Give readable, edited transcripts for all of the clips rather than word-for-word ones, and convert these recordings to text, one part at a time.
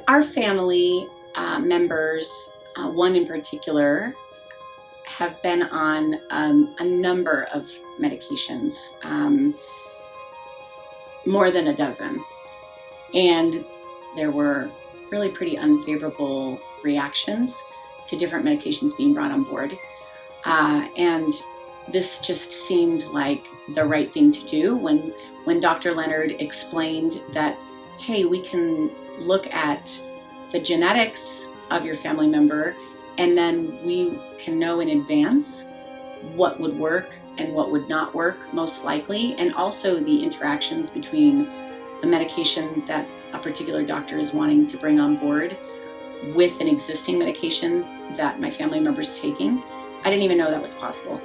Our family members, one in particular, have been on a number of medications, more than a dozen. And there were really pretty unfavorable reactions to different medications being brought on board. And this just seemed like the right thing to do when Dr. Leonard explained that, hey, we can look at the genetics of your family member, and then we can know in advance what would work and what would not work most likely, and also the interactions between the medication that a particular doctor is wanting to bring on board with an existing medication that my family member's taking. I didn't even know that was possible.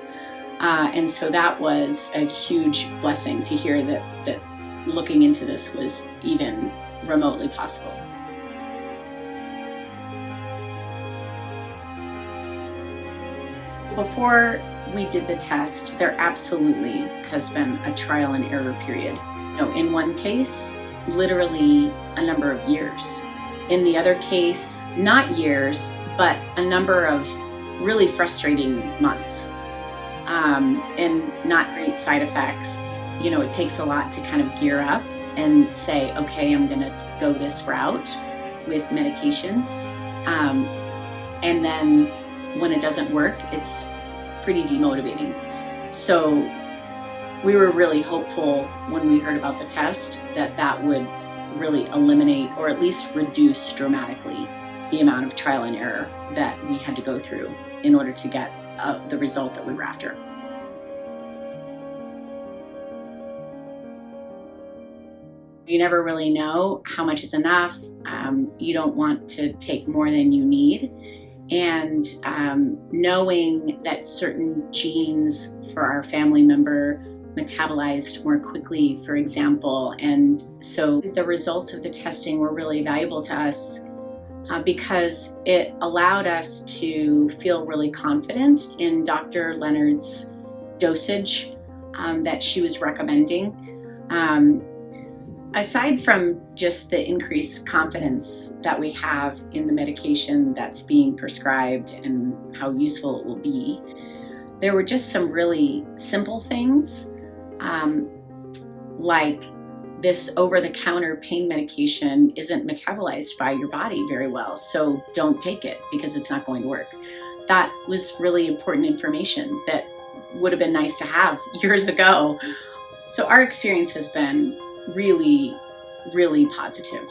And so that was a huge blessing to hear that looking into this was even remotely possible. Before we did the test, there absolutely has been a trial and error period. In one case, literally a number of years. In the other case, not years, but a number of really frustrating months, and not great side effects. It takes a lot to kind of gear up and say, okay, I'm going to go this route with medication. And then when it doesn't work, it's pretty demotivating. So we were really hopeful when we heard about the test that would really eliminate, or at least reduce dramatically, the amount of trial and error that we had to go through in order to get the result that we were after. You never really know how much is enough. You don't want to take more than you need. And knowing that certain genes for our family member metabolized more quickly, for example. And so the results of the testing were really valuable to us because it allowed us to feel really confident in Dr. Leonard's dosage that she was recommending. Aside from just the increased confidence that we have in the medication that's being prescribed and how useful it will be, there were just some really simple things, like this over-the-counter pain medication isn't metabolized by your body very well, so don't take it because it's not going to work. That was really important information that would have been nice to have years ago. So our experience has been really, really positive.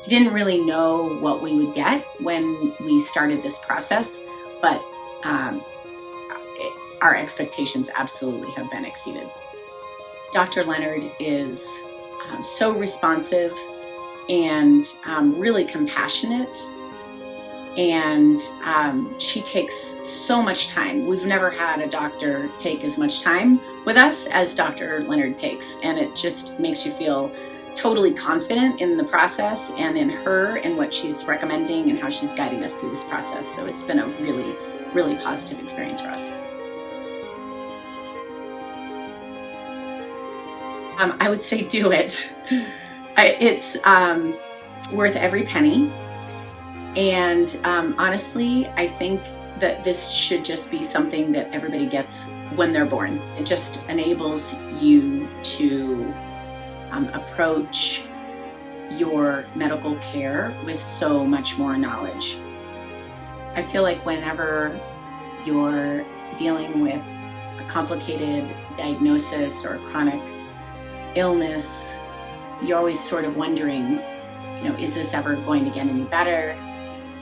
I didn't really know what we would get when we started this process, but our expectations absolutely have been exceeded. Dr. Leonard is so responsive and really compassionate, and she takes so much time. We've never had a doctor take as much time with us as Dr. Leonard takes, and it just makes you feel totally confident in the process and in her and what she's recommending and how she's guiding us through this process. So it's been a really, really positive experience for us. I would say do it. It's worth every penny. And honestly, I think that this should just be something that everybody gets when they're born. It just enables you to approach your medical care with so much more knowledge. I feel like whenever you're dealing with a complicated diagnosis or a chronic illness, you're always sort of wondering, is this ever going to get any better?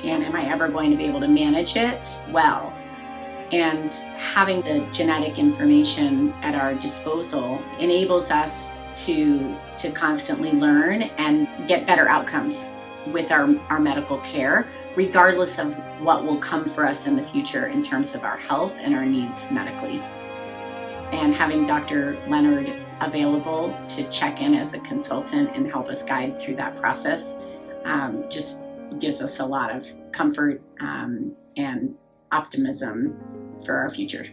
And am I ever going to be able to manage it well? And having the genetic information at our disposal enables us to constantly learn and get better outcomes with our medical care, regardless of what will come for us in the future in terms of our health and our needs medically. And having Dr. Leonard available to check in as a consultant and help us guide through that process just gives us a lot of comfort and optimism for our future.